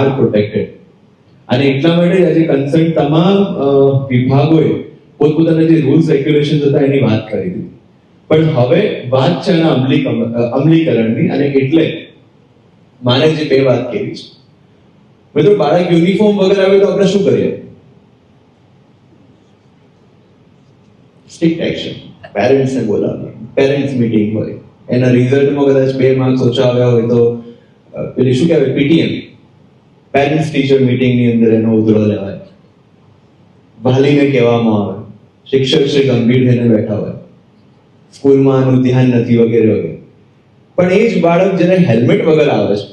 R protected. અને એટલા માટે આજે કન્સર્ન તમામ વિભાગોએ પોતપોતાના જે રૂલ્સ રેગ્યુલેશન હતા એની વાત કરી દીધી. પણ હવે વાત છે એના અમલીકરણની, અને એટલે મારે જે બે વાત કરી છે. મિત્રો, બાળક યુનિફોર્મ વગર આવે તો આપણે શું કરીએ? Strict action. પેરેન્ટ્સને બોલાવીએ, પેરેન્ટ્સ મીટિંગ હોય, એના રિઝલ્ટમાં કદાચ 2 માર્ક્સ ઓછા આવ્યા હોય તો પેલી શું કહેવાય, પીટીએમ, પેરેન્ટ્સ ટીચર મીટિંગની અંદર એનો ઉધડો લેવાય, વાલીને કહેવામાં આવે, શિક્ષક શ્રી ગંભીર થઈને બેઠા હોય, સ્કૂલમાં આનું ધ્યાન નથી વગેરે વગેરે. પણ એ જ બાળક જ્યારે હેલ્મેટ વગર આવે છે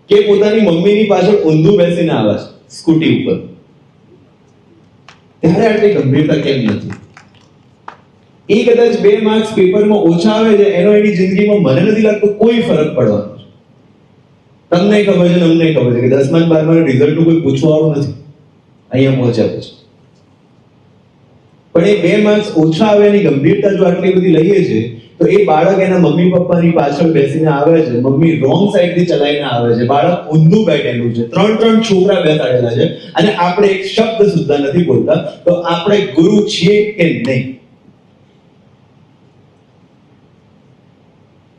કે પોતાની મમ્મીની પાછળ ઊંધું બેસીને આવે છે સ્કૂટી ઉપર, ત્યારે આટલી ગંભીરતા કેમ નથી? એ કદાચ 2 માર્ક્સ પેપરમાં ઓછા આવે છે, એનો એની જિંદગીમાં મને નથી લાગતો કોઈ ફરક પડવાનો છે. તમને ખબર છે, અમને ખબર છે કે 10મા 12મા રિઝલ્ટનું કોઈ પૂછવાનું નથી અહીંયા પહોંચ્યા પછી. પણ એ 2 માર્ક્સ ઓછા આવે એની ગંભીરતા જો આટલી બધી લઈએ છે, તો એ બાળક એના મમ્મી પપ્પાની પાછળ બેસીને આવે છે, મમ્મી રોંગ સાઈડ થી ચલાવીને આવે છે, બાળક ઊંધું બેઠેલું છે, 3 છોકરા બેસાડેલા છે, અને આપણે એક શબ્દ સુદ્ધા નથી બોલતા. તો આપણે ગુરુ છીએ કે નહીં?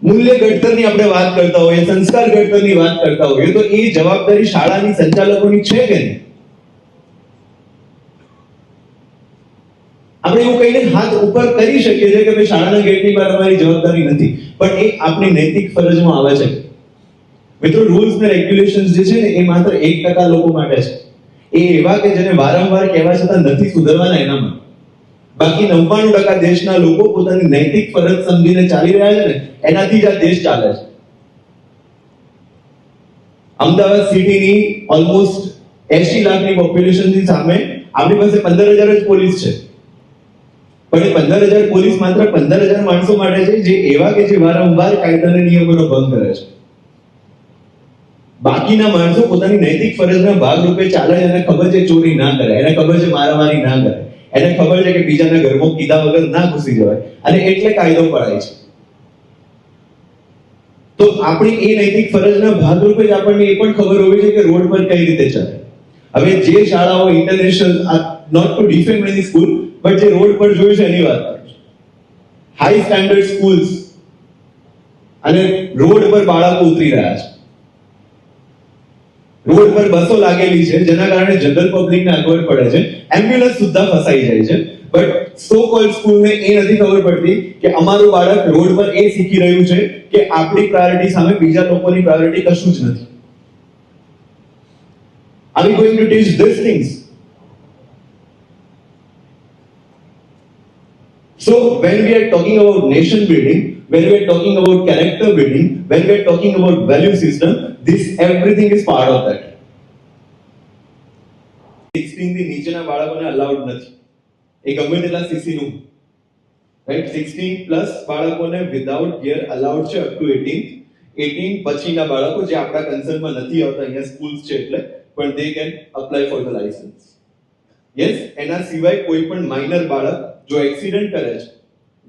મૂલ્ય ઘડતરની આપણે વાત કરતા હોઈએ, સંસ્કાર ઘડતરની વાત કરતા હોઈએ, તો એ જવાબદારી શાળાની સંચાલકોની છે કે નહીં? આપણે એવું કહીને હાથ ઉપર કરી શકીએ છીએ કે ભાઈ શાળાના ગેટની બહાર અમારી જવાબદારી નથી, પણ એ આપણી નૈતિક ફરજમાં આવે છે. મિત્રો, રૂલ્સ ને રેગ્યુલેશન્સ જે છે ને, એ માત્ર 1% લોકો માટે છે. એ એવા કે જેને વારંવાર કહેવા છતાં નથી સુધરવાના એના માટે. બાકી 99% દેશના લોકો પોતાની નૈતિક ફરજ સમજીને ચાલી રહ્યા છે ને, એનાથી જ આ દેશ ચાલે છે. અમદાવાદ સિટીની ઓલમોસ્ટ 80 લાખની પોપ્યુલેશનની સામે આપણી પાસે 15,000 જ પોલીસ છે. પણ એ 15,000 પોલીસ માત્ર 15,000 માણસો માટે છે, જે એવા કે જે વારંવાર કાયદાના નિયમોનો ભંગ કરે છે. બાકીના માણસો પોતાની નૈતિક ફરજના ભાગરૂપે ચાલે છે. એને ખબર છે ચોરી ના કરે, એને ખબર છે મારામારી ના કરે, એને ખબર છે કે બીજાના ઘરમાં કીધા વગર ના ઘૂસી જવાય, અને એટલે કાયદો પડાય છે. તો આપણી એ નૈતિક ફરજના ભાગરૂપે જ આપણને એ પણ ખબર હોવી જોઈએ કે રોડ પર કઈ રીતે ચાલે. હવે જે શાળાઓ international, not to defame any school, but જે રોડ પર જોયું છે એની વાત કરું છું. હાઈ સ્ટાન્ડર્ડ સ્કૂલ્સ અને રોડ પર બાળકો ઉતરી રહ્યા છે, રોડ પર બસો લાગેલી છે, જેના કારણે જનરલ પબ્લિકને અગવડ પડે છે, એમ્બ્યુલન્સ સુદ્ધા ફસાઈ જાય છે. બટ સો કોલ્ડ સ્કૂલને એ નથી ખબર પડતી કે અમારું બાળક રોડ પર એ શીખી રહ્યું છે કે આપણી પ્રાયોરિટી સામે બીજા લોકોની પ્રાયોરિટી કશું જ નથી. Are we going to teach these things? So when we are talking about nation building, when we are talking about character building, when we are talking about value system, this everything is part of that. 16 થી નીચેના બાળકોને allowed નથી. એ ગમે તેટલા CC નું, right? 16 plus બાળકોને without gear allowed છે up to 18. 18 પછીના બાળકો જે આપણા કન્સર્નમાં નથી આવતા, અહીંયા સ્કૂલ્સ છે એટલે, પણ they can apply for the license. Yes, એના સિવાય કોઈ પણ માઇનર બાળક જો એક્સિડન્ટ કરે છે,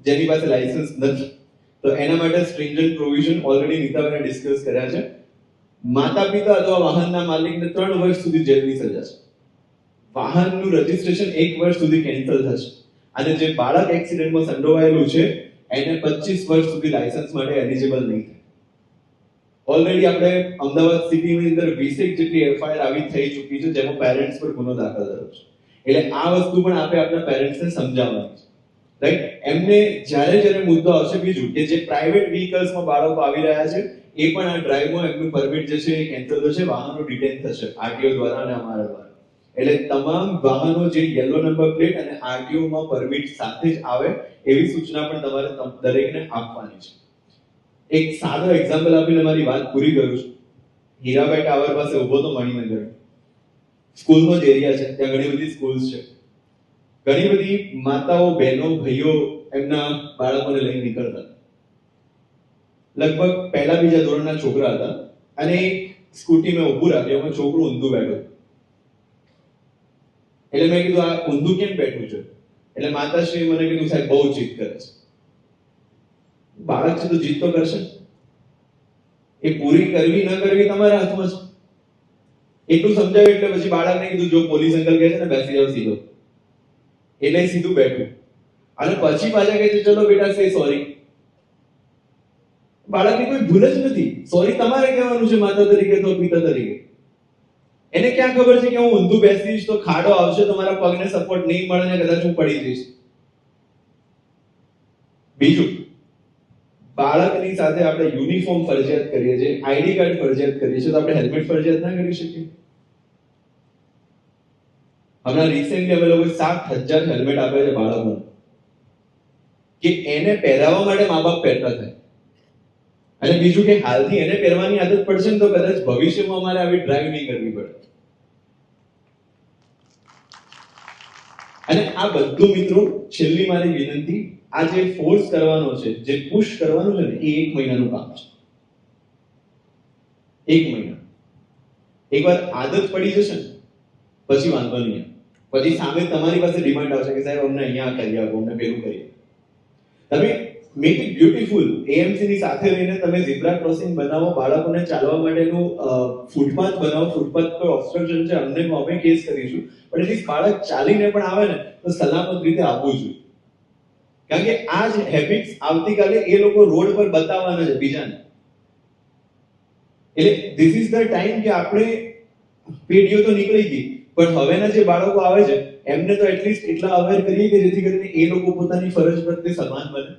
જેની પાસે લાયસન્સ નથી, તો એના માટે સ્ટ્રિંજન્ટ પ્રોવિઝન ઓલરેડી નીતાબેને ડિસ્કસ કર્યા છે. માતા પિતા અથવા વાહનના માલિકને 3 વર્ષ સુધી જેલની સજા છે. વાહનનું રજીસ્ટ્રેશન 1 વર્ષ સુધી કેન્સલ થશે, અને જે બાળક એક્સિડન્ટમાં સંડોવાયેલું છે એને 25 વર્ષ સુધી લાયસન્સ માટે એલિજિબલ નહીં થાય. ઓલરેડી આપણે અમદાવાદ સિટીની અંદર 20 જેટલી એફઆઈઆર આવી થઈ ચૂકી છે, જેમાં પેરેન્ટ્સ પર ગુનો દાખલ થયો છે. એટલે આ વસ્તુ પણ આપણે આપણા પેરેન્ટ્સને સમજાવવાની છે, રાઈટ? એમને જ્યારે મુદ્દો આવશે બીજું કે જે પ્રાઇવેટ વ્હીકલ્સમાં બાળકો આવી રહ્યા છે, એ પણ આ ડ્રાઈવમાં એમનું પરમિટ જે છે એ કેન્સલ થશે, વાહનો ડિટેન થશે આરટીઓ દ્વારા અને અમારા દ્વારા. એટલે તમામ વાહનો જે યલો નંબર પ્લેટ અને આરટીઓ માં પરમિટ સાથે જ આવે એવી સૂચના પણ તમારે દરેકને આપવાની છે. એક સાદો એક્ઝામ્પલ આપીને મારી વાત પૂરી કરું છું. હીરાબાઈ ટાવર પાસે ઉભો તો મણિનગર સ્કૂલનો જ એરિયા છે, ત્યાં ઘણી બધી સ્કૂલ્સ છે. ઘણી બધી માતાઓ, બહેનો, ભાઈઓ એમના બાળકોને લઈને નીકળતા. લગભગ પહેલા બીજા ધોરણના છોકરા હતા, અને સ્કૂટી મેં ઊભું રાખ્યું, એમાં છોકરું ઊંધું બેઠું. એટલે મેં કીધું આ ઊંધું કેમ બેઠું છે? એટલે માતાશ્રી મને કીધું સાહેબ બહુ જીદ કરે છે. બાળક છે તો જીદ તો કરશે, એ પૂરી કરવી ન કરવી તમારા હાથમાં છે. એટલું સમજાવ્યું એટલે પછી બાળકને કીધું જો પોલીસ અંકલ કહે છે ને બેસી જાવ સીધો, એટલે એ સીધું બેઠું અને પછી પાછા કહે છે ચલો બેટા સે સોરી. બાળકની કોઈ ભૂલ જ નથી, સોરી તમારે કહેવાનું છે માતા તરીકે તો પિતા તરીકે. એને ક્યાં ખબર છે કે હું ઊંધું બેસીશ તો ખાડો આવશે તો મારા પગને સપોર્ટ નહીં મળે ને કદાચ હું પડી જઈશ. બીજું, બાળકની સાથે આપણે યુનિફોર્મ ફરજિયાત કરીએ છીએ, આઈડી કાર્ડ ફરજિયાત કરીએ છીએ, તો આપણે હેલ્મેટ ફરજિયાત ના કરી શકીએ? હમણાં રિસેન્ટલી અમે લોકો 7,000 હેલ્મેટ આપે છે બાળકોને કે એને પહેરાવવા માટે મા બાપ પહેરતા થાય. અને બીજું કે હાલથી એને પહેરવાની આદત પડશે ને તો કદાચ ભવિષ્યમાં અમારે આવી ડ્રાઈવ નહીં કરવી પડે. અને આ બધું મિત્રો, છેલ્લી મારી વિનંતી, આ જે ફોર્સ કરવાનો છે, જે પુશ કરવાનું છે ને, એ 1 મહિનાનું કામ છે. 1 મહિના. એકવાર આદત પડી જશે ને પછી વાંધો નહીં. પછી સામે તમારી પાસે ડિમાન્ડ આવશે કે સાહેબ અમને અહીંયા કરી આપો, અમને પેલું કરી આપો. તમે મેક ઇટ બ્યુટીફુલ. એએમસી ની સાથે રહીને તમે ઝીબ્રા ક્રોસિંગ બનાવો, બાળકોને ચાલવા માટેનું ફૂટપાથ બનાવો. ફૂટપાથ પર ઓબ્સ્ટ્રક્શન છે, અમને અમે કેસ કરીશું, પણ એટલીસ્ટ બાળક ચાલીને પણ આવે ને તો સલામત રીતે આવવું જોઈએ. કારણ કે આ જ હેબિટ્સ આવતીકાલે એ લોકો રોડ પર બતાવવાના છે બીજાને. એટલે ધીસ ઇઝ ધ ટાઈમ કે આપણે, પેઢીઓ તો નીકળી ગઈ, પણ હવેના જે બાળકો આવે છે એમને તો એટલીસ્ટ એટલા અવેર કરીએ કે જેથી કરીને એ લોકો પોતાની ફરજ પ્રત્યે સભાન બને.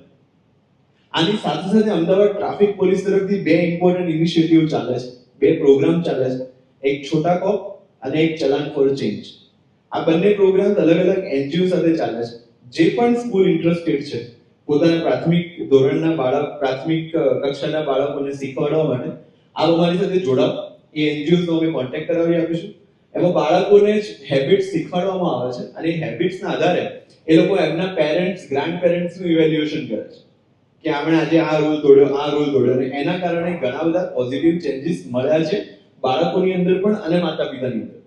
આની સાથે સાથે અમદાવાદ ટ્રાફિક પોલીસ તરફથી 2 ઇમ્પોર્ટન્ટ ઇનિશિયેટિવ ચાલે છે, 2 પ્રોગ્રામ ચાલે છે. એક છોટા કોપ અને એક ચલાન ફોર ચેન્જ. આ બંને પ્રોગ્રામ અલગ અલગ એનજીઓ સાથે ચાલે છે. જે પણ સ્કૂલ ઇન્ટરેસ્ટેડ છે પોતાના પ્રાથમિક ધોરણના પ્રાથમિક કક્ષાના બાળકોને શીખવાડવા માટે, આપ અમારી સાથે જોડાઓ. એ એનજીઓ નો અમે કોન્ટેક્ટ કરાવી આપીશું. એમાં બાળકોને જ હેબિટ્સ શીખવાડવામાં આવે છે અને એ હેબિટ્સના આધારે એ લોકો એમના પેરેન્ટ્સ, ગ્રાન્ડ પેરેન્ટ્સનું ઇવેલ્યુએશન કરે છે કે આપણે આજે આ રૂલ તોડ્યો, આ રૂલ તોડ્યો, અને એના કારણે ઘણા બધા પોઝિટિવ ચેન્જીસ મળ્યા છે બાળકોની અંદર પણ અને માતા પિતાની અંદર.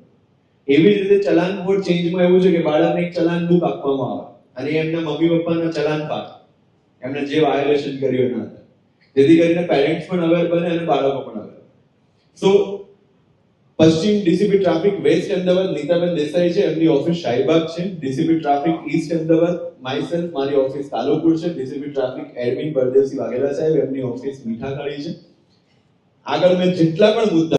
એવી જ રીતે ચલાન ફોર ચેન્જમાં એવું છે કે બાળકને એક ચલાન બુક આપવામાં આવે અને એમના મમ્મી પપ્પાના ચલાન પાસ, એમને જે વાયોલેશન કર્યું એના આધારે, જેથી કરીને પેરેન્ટ્સ પણ અવેર બને અને બાળકો પણ અવેર. સો પશ્ચિમ ડીસીપી ટ્રાફિક વેસ્ટ અમદાવાદ નીતાબેન દેસાઈ છે, એમની ઓફિસ શાહીબાગ છે. DCP traffic east Ahmedabad myself, મારી ઓફિસ કાલુપુર છે. DCP traffic admin Baldevsinh Vaghela સાહેબ, એમની ઓફિસ મીઠાખાડી છે. આગળ મેં જેટલા પણ મુદ્દા